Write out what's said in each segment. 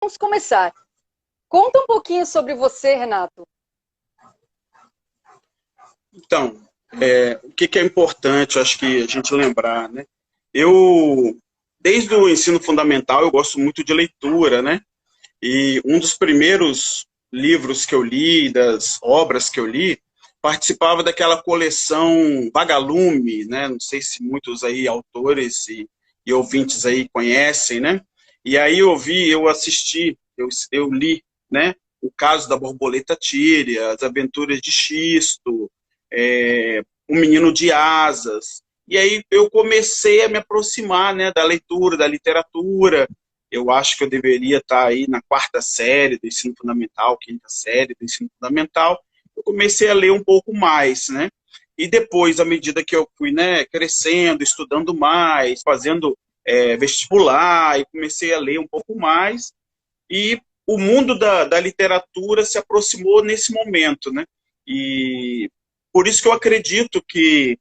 Vamos começar. Conta um pouquinho sobre você, Renato. Então, o que é importante, acho que a gente lembrar, né? Eu, desde o ensino fundamental, eu gosto muito de leitura, né? E um dos primeiros livros que eu li, das obras que eu li, participava daquela coleção Vagalume, né? Não sei se muitos aí autores e ouvintes aí conhecem, né? E aí eu assisti, eu li, né? O Caso da Borboleta Tíria, As Aventuras de Xisto, O Menino de Asas. E aí eu comecei a me aproximar, né, da leitura, da literatura. Eu acho que eu deveria estar aí na quarta série do ensino fundamental, quinta série do ensino fundamental. Eu comecei a ler um pouco mais, né? E depois, à medida que eu fui, né, crescendo, estudando mais, fazendo vestibular, e comecei a ler um pouco mais, e o mundo da literatura se aproximou nesse momento, né? E por isso que eu acredito que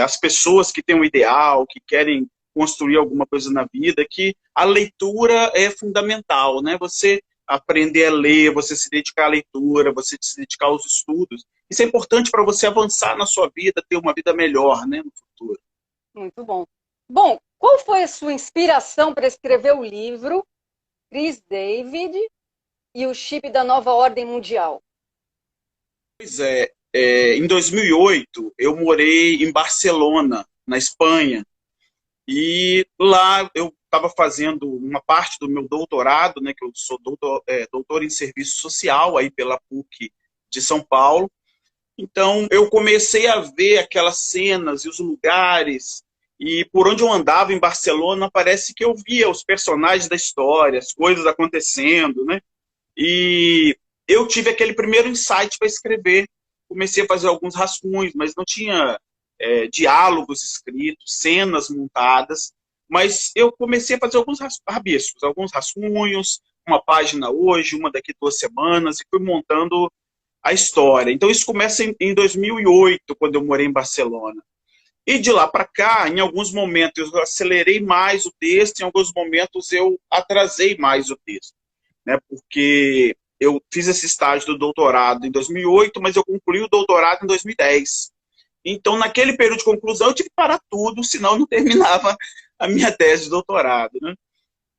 as pessoas que têm um ideal, que querem construir alguma coisa na vida, que a leitura é fundamental, né? Você aprender a ler, você se dedicar à leitura, você se dedicar aos estudos. Isso é importante para você avançar na sua vida, ter uma vida melhor, né, no futuro. Muito bom. Bom, qual foi a sua inspiração para escrever o livro Chris David e o Chip da Nova Ordem Mundial? Pois em 2008 eu morei em Barcelona, na Espanha, e lá eu estava fazendo uma parte do meu doutorado, né, que eu sou doutor em serviço social aí pela PUC de São Paulo. Então eu comecei a ver aquelas cenas e os lugares, e por onde eu andava em Barcelona, parece que eu via os personagens da história, as coisas acontecendo, né? E eu tive aquele primeiro insight para escrever. Comecei a fazer alguns rascunhos, mas não tinha diálogos escritos, cenas montadas. Mas eu comecei a fazer alguns rabiscos, alguns rascunhos, uma página hoje, uma daqui 2 semanas, e fui montando a história. Então isso começa em 2008, quando eu morei em Barcelona. E de lá para cá, em alguns momentos eu acelerei mais o texto, em alguns momentos eu atrasei mais o texto, né? Porque eu fiz esse estágio do doutorado em 2008, mas eu concluí o doutorado em 2010. Então, naquele período de conclusão, eu tive que parar tudo, senão eu não terminava a minha tese de doutorado, né?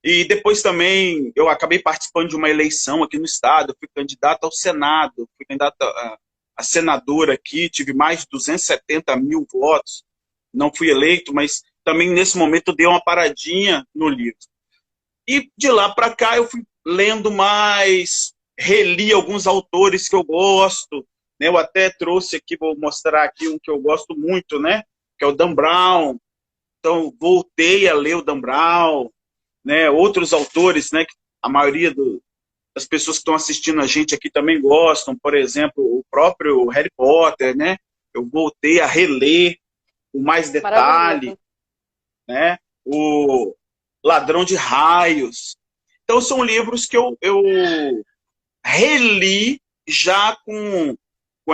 E depois também eu acabei participando de uma eleição aqui no estado, eu fui candidato ao Senado, fui candidato a senador aqui, tive mais de 270 mil votos, não fui eleito, mas também nesse momento dei uma paradinha no livro. E de lá para cá eu fui lendo mais, reli alguns autores que eu gosto, né? Eu até trouxe aqui, vou mostrar aqui um que eu gosto muito, né? Que é o Dan Brown. Então voltei a ler o Dan Brown, né? Outros autores, né? Que a maioria das pessoas que estão assistindo a gente aqui também gostam, por exemplo, o próprio Harry Potter, né? Eu voltei a reler com mais detalhe, Maravilhoso. né? O Ladrão de Raios. Então são livros que eu reli já com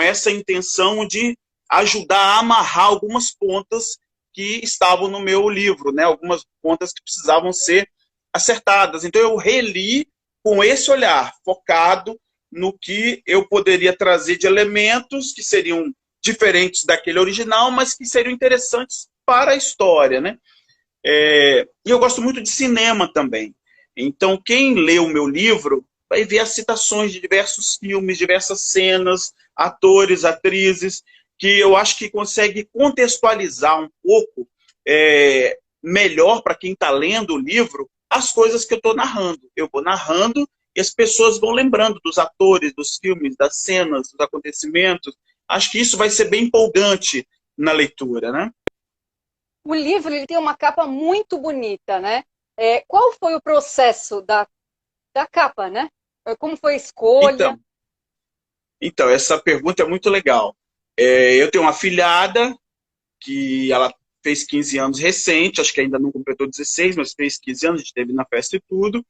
essa intenção de ajudar a amarrar algumas pontas que estavam no meu livro, né? Algumas pontas que precisavam ser acertadas. Então eu reli com esse olhar, focado no que eu poderia trazer de elementos que seriam diferentes daquele original, mas que seriam interessantes para a história, né? E eu gosto muito de cinema também. Então, quem lê o meu livro vai ver as citações de diversos filmes, diversas cenas, atores, atrizes, que eu acho que consegue contextualizar um pouco melhor para quem está lendo o livro as coisas que eu estou narrando. Eu vou narrando e as pessoas vão lembrando dos atores, dos filmes, das cenas, dos acontecimentos. Acho que isso vai ser bem empolgante na leitura, né? O livro ele tem uma capa muito bonita, né? Qual foi o processo da capa, né? Como foi a escolha? Então, Então, essa pergunta é muito legal. Eu tenho uma filhada que ela fez 15 anos recente, acho que ainda não completou 16, mas fez 15 anos, a gente esteve na festa e tudo.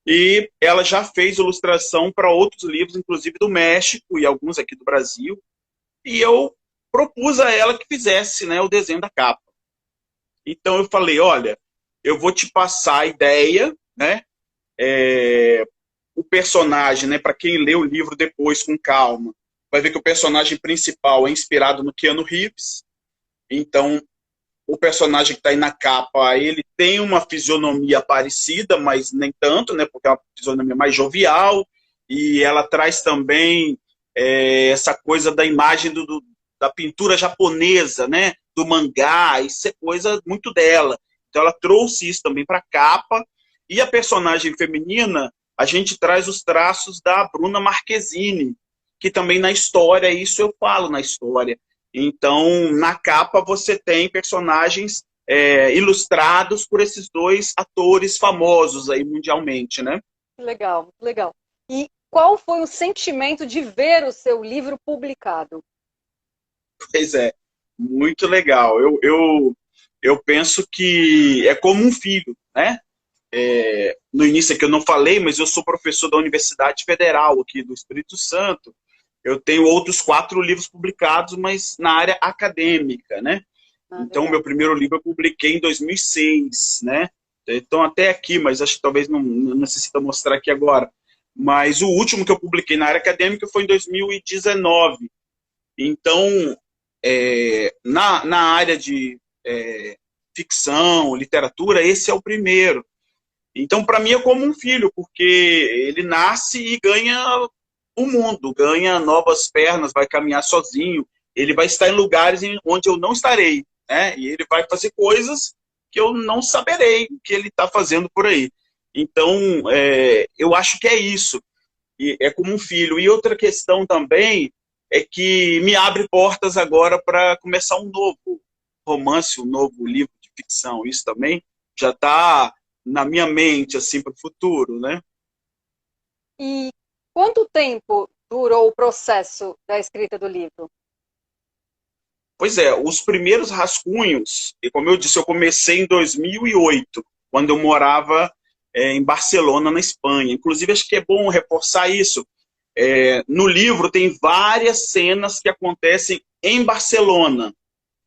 E ela já fez ilustração para outros livros, inclusive do México e alguns aqui do Brasil. E eu propus a ela que fizesse, né, o desenho da capa. Então eu falei, olha, eu vou te passar a ideia, né? o personagem, né, para quem lê o livro depois com calma, vai ver que o personagem principal é inspirado no Keanu Reeves. Então, o personagem que está aí na capa, ele tem uma fisionomia parecida, mas nem tanto, né, porque é uma fisionomia mais jovial, e ela traz também essa coisa da imagem da pintura japonesa, né, do mangá, isso é coisa muito dela. Então ela trouxe isso também para a capa, e a personagem feminina, a gente traz os traços da Bruna Marquezine, que também na história, isso eu falo na história. Então, na capa você tem personagens ilustrados por esses dois atores famosos aí mundialmente, né? Legal, legal. E qual foi o sentimento de ver o seu livro publicado? Pois é, muito legal. Eu penso que é como um filho, né? No início aqui eu não falei, mas eu sou professor da Universidade Federal aqui do Espírito Santo. Eu tenho outros 4 livros publicados, mas na área acadêmica, né? Então, o meu primeiro livro eu publiquei em 2006, né? Então, até aqui, mas acho que talvez não necessita mostrar aqui agora. Mas o último que eu publiquei na área acadêmica foi em 2019. Então, na área de ficção, literatura, esse é o primeiro. Então, para mim, é como um filho, porque ele nasce e ganha o mundo, ganha novas pernas, vai caminhar sozinho, ele vai estar em lugares onde eu não estarei, né? E ele vai fazer coisas que eu não saberei que ele está fazendo por aí. Então, eu acho que é isso. E é como um filho. E outra questão também é que me abre portas agora para começar um novo romance, um novo livro de ficção. Isso também já está na minha mente, assim, para o futuro, né? E quanto tempo durou o processo da escrita do livro? Pois é, os primeiros rascunhos, e como eu disse, eu comecei em 2008, quando eu morava em Barcelona, na Espanha. Inclusive, acho que é bom reforçar isso. No livro tem várias cenas que acontecem em Barcelona,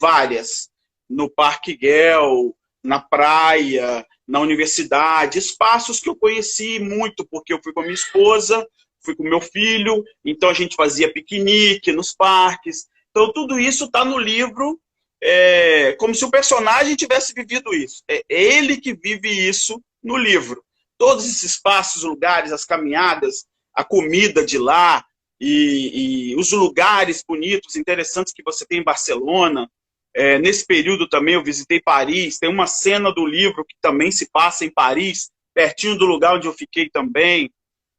várias. No Parque Güell, na praia, na universidade, espaços que eu conheci muito, porque eu fui com a minha esposa, fui com meu filho, então a gente fazia piquenique nos parques. Então tudo isso está no livro, como se o personagem tivesse vivido isso. É ele que vive isso no livro. Todos esses espaços, lugares, as caminhadas, a comida de lá e os lugares bonitos, interessantes que você tem em Barcelona. Nesse período também eu visitei Paris, tem uma cena do livro que também se passa em Paris, pertinho do lugar onde eu fiquei também.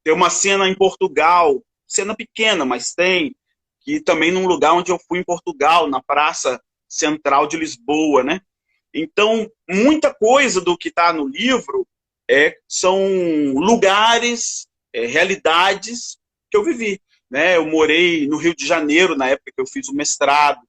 Tem uma cena em Portugal, cena pequena, mas tem, que também num lugar onde eu fui em Portugal, na Praça Central de Lisboa, né? Então, muita coisa do que está no livro são lugares, realidades que eu vivi, né? Eu morei no Rio de Janeiro na época que eu fiz o mestrado.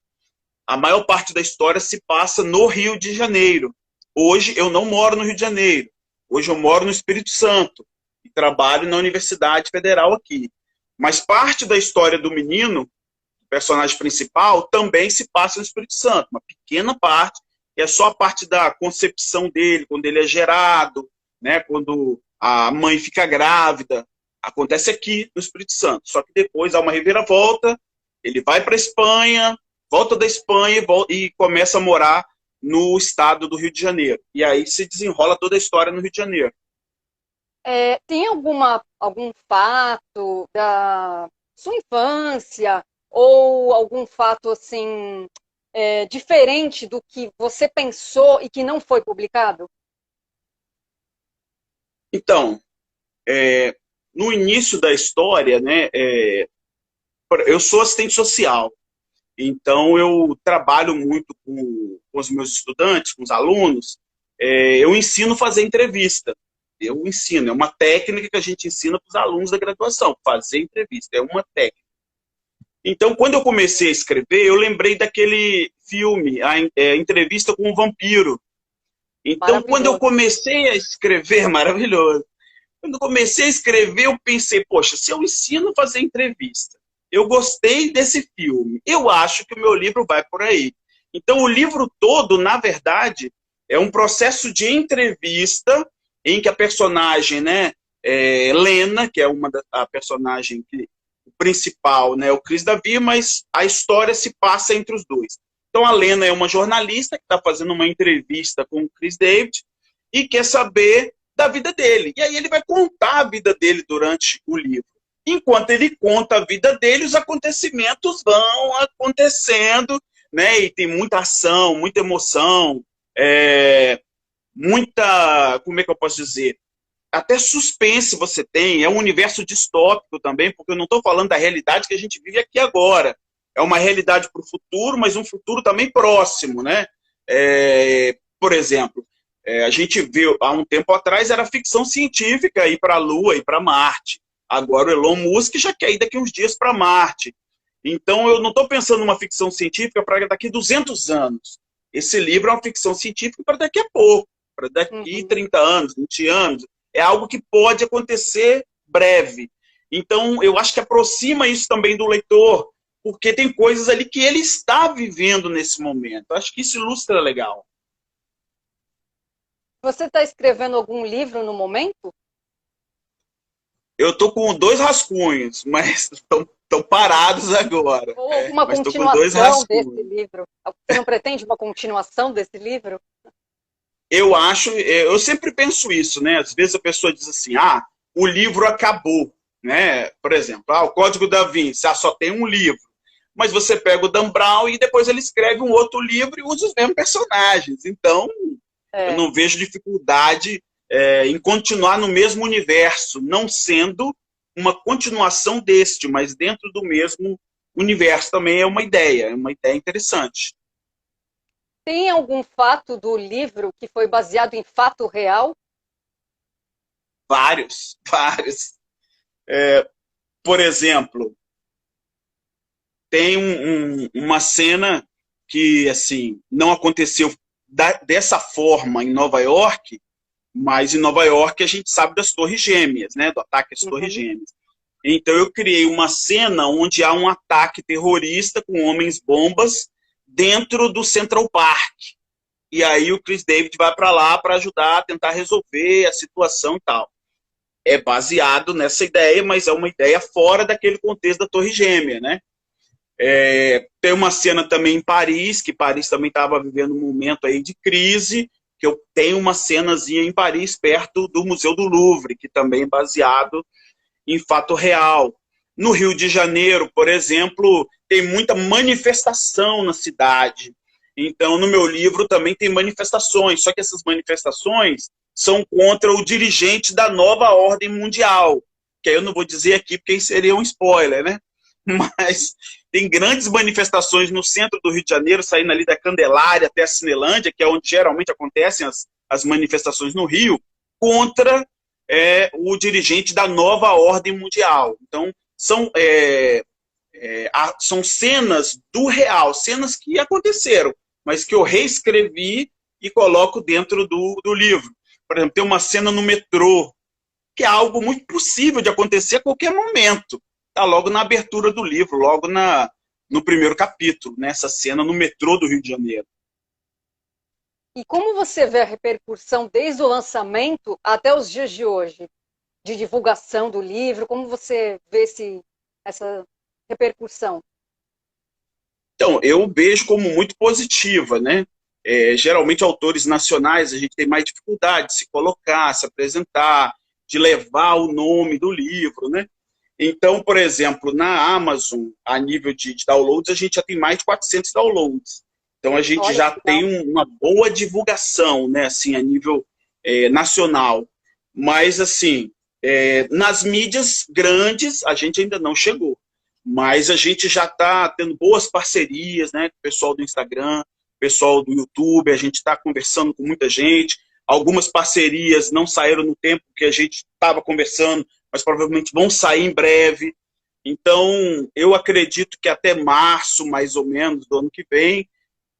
A maior parte da história se passa no Rio de Janeiro. Hoje eu não moro no Rio de Janeiro. Hoje eu moro no Espírito Santo e trabalho na Universidade Federal aqui. Mas parte da história do menino, o personagem principal, também se passa no Espírito Santo. Uma pequena parte, que é só a parte da concepção dele, quando ele é gerado, né, quando a mãe fica grávida. Acontece aqui no Espírito Santo. Só que depois há uma reviravolta, ele vai para a Espanha, volta da Espanha e começa a morar no estado do Rio de Janeiro. E aí se desenrola toda a história no Rio de Janeiro. Tem algum fato da sua infância ou algum fato assim diferente do que você pensou e que não foi publicado? Então, no início da história, né, eu sou assistente social. Então, eu trabalho muito com os meus estudantes, com os alunos. Eu ensino a fazer entrevista. Eu ensino, é uma técnica que a gente ensina para os alunos da graduação. Fazer entrevista, é uma técnica. Então, quando eu comecei a escrever, eu lembrei daquele filme, a Entrevista com o Vampiro. Então, quando eu comecei a escrever, maravilhoso. Quando eu comecei a escrever, eu pensei, poxa, se eu ensino a fazer entrevista, eu gostei desse filme, eu acho que o meu livro vai por aí. Então, o livro todo, na verdade, é um processo de entrevista em que a personagem, né, Lena, que é a personagem principal, né, o Chris Davi, mas a história se passa entre os dois. Então a Lena é uma jornalista que está fazendo uma entrevista com o Chris David e quer saber da vida dele. E aí ele vai contar a vida dele durante o livro. Enquanto ele conta a vida dele, os acontecimentos vão acontecendo, né? E tem muita ação, muita emoção, muita, como é que eu posso dizer? Até suspense você tem, é um universo distópico também, porque eu não estou falando da realidade que a gente vive aqui agora. É uma realidade para o futuro, mas um futuro também próximo, né? Por exemplo, a gente viu, há um tempo atrás, era ficção científica ir para a Lua, ir para Marte. Agora o Elon Musk já quer ir daqui uns dias para Marte. Então eu não estou pensando numa ficção científica para daqui 200 anos. Esse livro é uma ficção científica para daqui a pouco, para daqui 30 anos, 20 anos. É algo que pode acontecer breve. Então, eu acho que aproxima isso também do leitor, porque tem coisas ali que ele está vivendo nesse momento. Eu acho que isso ilustra legal. Você está escrevendo algum livro no momento? Eu estou com 2 rascunhos, mas estão parados agora. Ou alguma Mas estou com 2 continuação desse rascunhos. livro? Você não pretende uma continuação desse livro? Eu sempre penso isso, né? Às vezes a pessoa diz assim, o livro acabou, né? Por exemplo, o Código da Vinci, só tem um livro. Mas você pega o Dan Brown e depois ele escreve um outro livro e usa os mesmos personagens. Então, eu não vejo dificuldade em continuar no mesmo universo, não sendo uma continuação deste, mas dentro do mesmo universo também é uma ideia interessante. Tem algum fato do livro que foi baseado em fato real? Vários, vários. Por exemplo, tem uma cena que assim não aconteceu dessa forma em Nova York, mas em Nova York a gente sabe das Torres Gêmeas, né? Do ataque às Torres Gêmeas. Então eu criei uma cena onde há um ataque terrorista com homens-bombas dentro do Central Park. E aí o Chris David vai para lá para ajudar a tentar resolver a situação e tal. É baseado nessa ideia, mas é uma ideia fora daquele contexto da Torre Gêmea, né? Tem uma cena também em Paris, que Paris também estava vivendo um momento aí de crise, que eu tenho uma cenazinha em Paris, perto do Museu do Louvre, que também é baseado em fato real. No Rio de Janeiro, por exemplo, tem muita manifestação na cidade. Então, no meu livro também tem manifestações, só que essas manifestações são contra o dirigente da nova ordem mundial, que aí eu não vou dizer aqui porque seria um spoiler, né? Mas tem grandes manifestações no centro do Rio de Janeiro, saindo ali da Candelária até a Cinelândia, que é onde geralmente acontecem as manifestações no Rio, contra o dirigente da nova ordem mundial. Então, são cenas do real, cenas que aconteceram, mas que eu reescrevi e coloco dentro do livro. Por exemplo, tem uma cena no metrô, que é algo muito possível de acontecer a qualquer momento. Está logo na abertura do livro, logo no primeiro capítulo, nessa cena no metrô do Rio de Janeiro. E como você vê a repercussão desde o lançamento até os dias de hoje, de divulgação do livro? Como você vê essa repercussão? Então, eu vejo como muito positiva, né? Geralmente, autores nacionais, a gente tem mais dificuldade de se colocar, se apresentar, de levar o nome do livro, né? Então, por exemplo, na Amazon, a nível de downloads, a gente já tem mais de 400 downloads. Então, a gente já tem uma boa divulgação, né? Assim, a nível nacional. Mas, assim, nas mídias grandes, a gente ainda não chegou. Mas a gente já está tendo boas parcerias, né, com o pessoal do Instagram, pessoal do YouTube, a gente está conversando com muita gente. Algumas parcerias não saíram no tempo que a gente estava conversando, mas provavelmente vão sair em breve. Então, eu acredito que até março, mais ou menos, do ano que vem,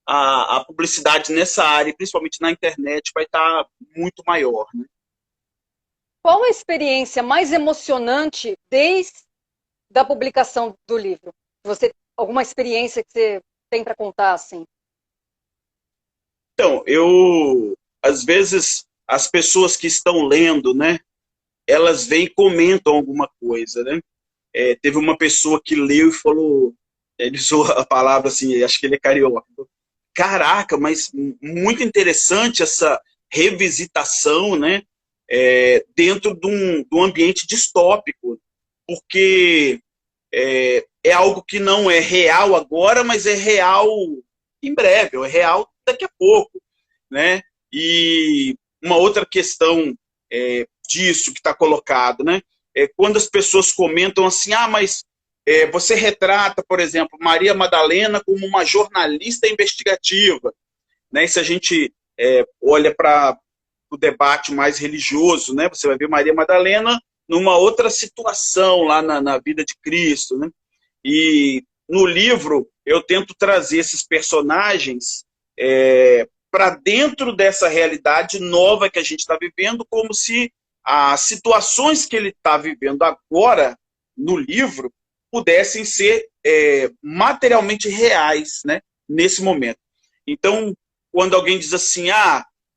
a publicidade nessa área, principalmente na internet, vai estar muito maior, né? Qual a experiência mais emocionante desde da publicação do livro? Alguma experiência que você tem para contar, assim? Então, às vezes, as pessoas que estão lendo, né, elas vêm e comentam alguma coisa, né? Teve uma pessoa que leu e falou, ele usou a palavra assim, acho que ele é carioca. Caraca, mas muito interessante essa revisitação, né? Dentro de um ambiente distópico, porque é algo que não é real agora, mas é real em breve, ou é real daqui a pouco, né? E uma outra questão disso que está colocado, né? Quando as pessoas comentam assim, mas você retrata, por exemplo, Maria Madalena como uma jornalista investigativa, né? E se a gente olha para o debate mais religioso, né? Você vai ver Maria Madalena numa outra situação lá na vida de Cristo, né? E no livro eu tento trazer esses personagens para dentro dessa realidade nova que a gente está vivendo, como se as situações que ele está vivendo agora no livro pudessem ser materialmente reais, né, nesse momento. Então, quando alguém diz assim,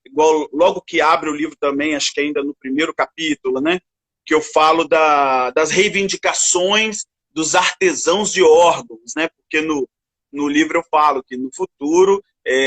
igual logo que abre o livro também, acho que ainda no primeiro capítulo, né, que eu falo das reivindicações dos artesãos de órgãos, né, porque no livro eu falo que no futuro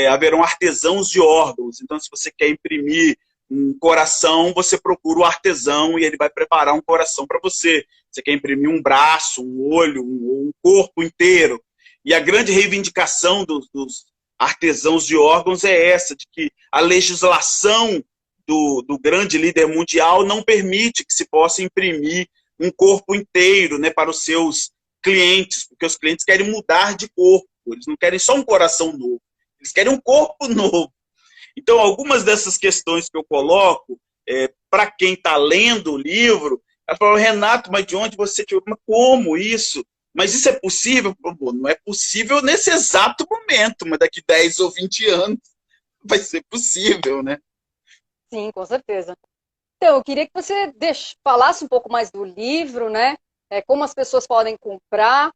haverão artesãos de órgãos. Então, se você quer imprimir um coração, você procura o artesão e ele vai preparar um coração para você. Você quer imprimir um braço, um olho, um corpo inteiro. E a grande reivindicação dos artesãos de órgãos é essa, de que a legislação do grande líder mundial não permite que se possa imprimir um corpo inteiro, né, para os seus clientes, porque os clientes querem mudar de corpo, eles não querem só um coração novo, eles querem um corpo novo. Então, algumas dessas questões que eu coloco, para quem está lendo o livro, ela fala, Renato, mas de onde você tirou? Mas como isso? Mas isso é possível? Não é possível nesse exato momento, mas daqui 10 ou 20 anos vai ser possível, né? Sim, com certeza. Então, eu queria que você falasse um pouco mais do livro, né? Como as pessoas podem comprar,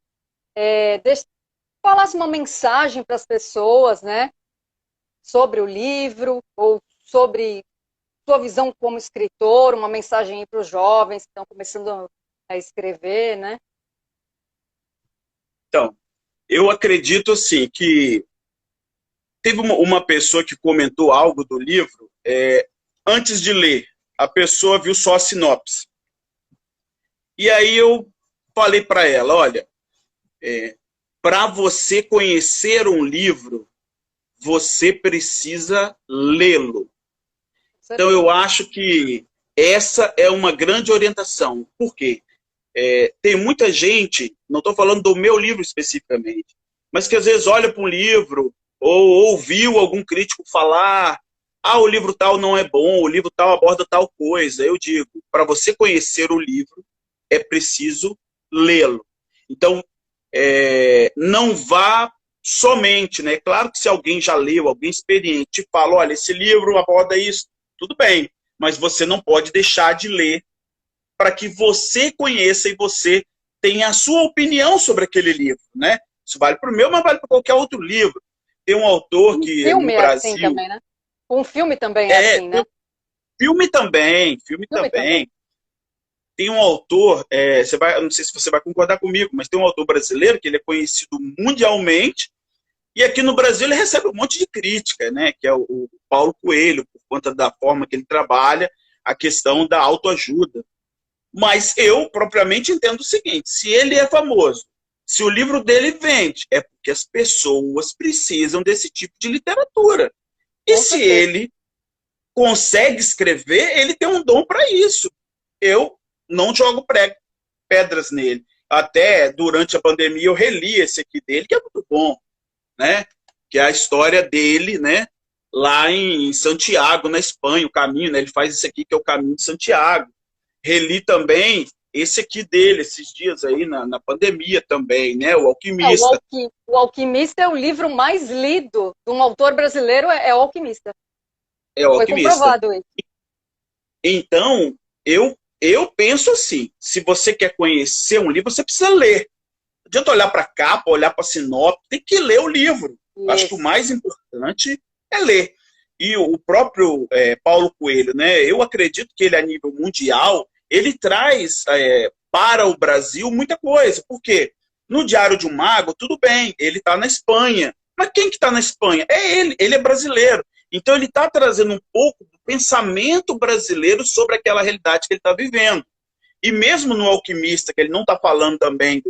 falasse uma mensagem para as pessoas, né? Sobre o livro, ou sobre sua visão como escritor, uma mensagem para os jovens que estão começando a escrever, né? Então, eu acredito assim que teve uma pessoa que comentou algo do livro, antes de ler, a pessoa viu só a sinopse. E aí eu falei para ela, olha, para você conhecer um livro, você precisa lê-lo. Então eu acho que essa é uma grande orientação. Por quê? Tem muita gente, não estou falando do meu livro especificamente, mas que às vezes olha para um livro ou ouviu algum crítico falar, o livro tal não é bom, o livro tal aborda tal coisa. Eu digo, para você conhecer o livro, é preciso lê-lo. Então, não vá somente, né? Claro que se alguém já leu, alguém experiente, fala, olha, esse livro aborda isso, tudo bem, mas você não pode deixar de ler para que você conheça e você tenha a sua opinião sobre aquele livro, né? Isso vale para o meu, mas vale para qualquer outro livro. Tem um autor que filme no é Brasil... assim também, né? Um filme também é assim, né? Filme também. Tem um autor, não sei se você vai concordar comigo, mas tem um autor brasileiro que ele é conhecido mundialmente e aqui no Brasil ele recebe um monte de crítica, né? Que é o Paulo Coelho, por conta da forma que ele trabalha a questão da autoajuda. Mas eu, propriamente, entendo o seguinte, se ele é famoso, se o livro dele vende, é porque as pessoas precisam desse tipo de literatura. E se ele consegue escrever, ele tem um dom para isso. Eu não jogo pedras nele. Até durante a pandemia eu reli esse aqui dele, que é muito bom, né? Que é a história dele, né? Lá em Santiago, na Espanha, o caminho, né? Ele faz isso aqui que é o Caminho de Santiago. Reli também esse aqui dele, esses dias aí, na pandemia também, né? O Alquimista. O Alquimista é o livro mais lido de um autor brasileiro, é o Alquimista. É o Alquimista. Foi comprovado isso. Então, eu penso assim, se você quer conhecer um livro, você precisa ler. Não adianta olhar para a capa, olhar para a sinopse, tem que ler o livro. Isso. Acho que o mais importante é ler. E o próprio Paulo Coelho, né? Eu acredito que ele, a nível mundial, ele traz para o Brasil muita coisa. Por quê? No Diário de um Mago, tudo bem, ele está na Espanha. Mas quem que está na Espanha? É ele é brasileiro. Então ele está trazendo um pouco do pensamento brasileiro sobre aquela realidade que ele está vivendo. E mesmo no Alquimista, que ele não está falando também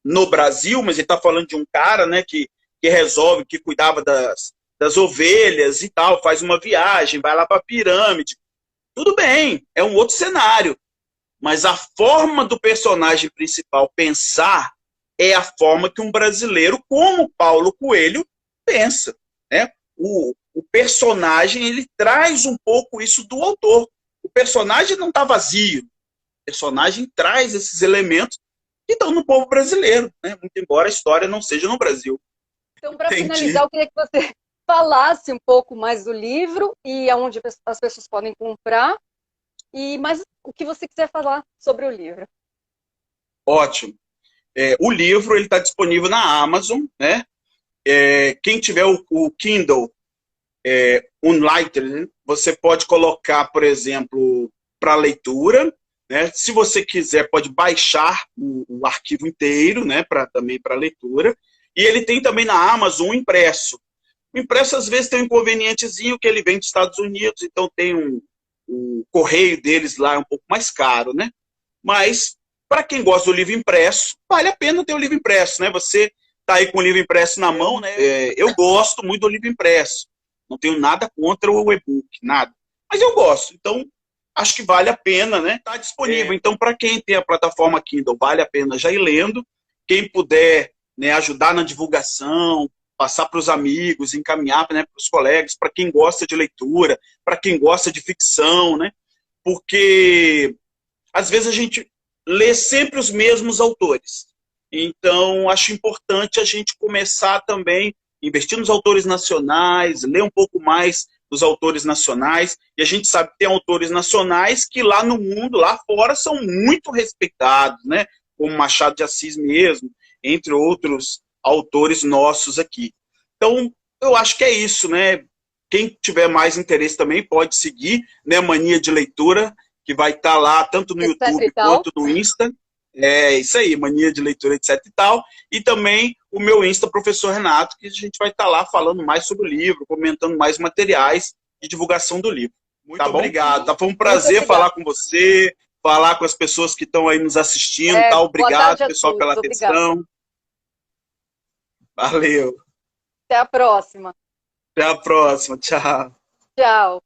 no Brasil, mas ele está falando de um cara, né, que resolve, que cuidava das ovelhas e tal, faz uma viagem, vai lá para a pirâmide. Tudo bem, é um outro cenário. Mas a forma do personagem principal pensar é a forma que um brasileiro, como Paulo Coelho, pensa. Né? O personagem, ele traz um pouco isso do autor. O personagem não está vazio. O personagem traz esses elementos que estão no povo brasileiro, né? Muito embora a história não seja no Brasil. Então, para finalizar, eu queria que você falasse um pouco mais do livro e aonde as pessoas podem comprar, e mais o que você quiser falar sobre o livro. Ótimo. O livro está disponível na Amazon, né? Quem tiver o Kindle Unlighted, você pode colocar, por exemplo, para leitura, né? Se você quiser, pode baixar o arquivo inteiro, né? Também para leitura. E ele tem também na Amazon um impresso. O impresso, às vezes, tem um inconvenientezinho que ele vem dos Estados Unidos, então tem o correio deles lá é um pouco mais caro, né? Mas, para quem gosta do livro impresso, vale a pena ter o livro impresso, né? Você está aí com o livro impresso na mão, né? Eu gosto muito do livro impresso. Não tenho nada contra o e-book, nada. Mas eu gosto, então acho que vale a pena, né? Está disponível. Então, para quem tem a plataforma Kindle, vale a pena já ir lendo. Quem puder, né, ajudar na divulgação, passar para os amigos, encaminhar, né, para os colegas, para quem gosta de leitura, para quem gosta de ficção, né? Porque às vezes a gente lê sempre os mesmos autores. Então, acho importante a gente começar também a investir nos autores nacionais, ler um pouco mais dos autores nacionais. E a gente sabe que tem autores nacionais que lá no mundo, lá fora, são muito respeitados, né? Como Machado de Assis mesmo, entre outros autores nossos aqui. Então, eu acho que é isso, né? Quem tiver mais interesse também pode seguir, né? Mania de Leitura, que vai estar lá tanto no YouTube quanto no Insta. É isso aí, Mania de Leitura, etc e tal. E também o meu Insta, Professor Renato, que a gente vai estar lá falando mais sobre o livro, comentando mais materiais de divulgação do livro. Muito obrigado. Tá, foi um prazer falar com você, falar com as pessoas que estão aí nos assistindo. Tá? Obrigado, pessoal, pela atenção. Valeu. Até a próxima. Até a próxima. Tchau. Tchau.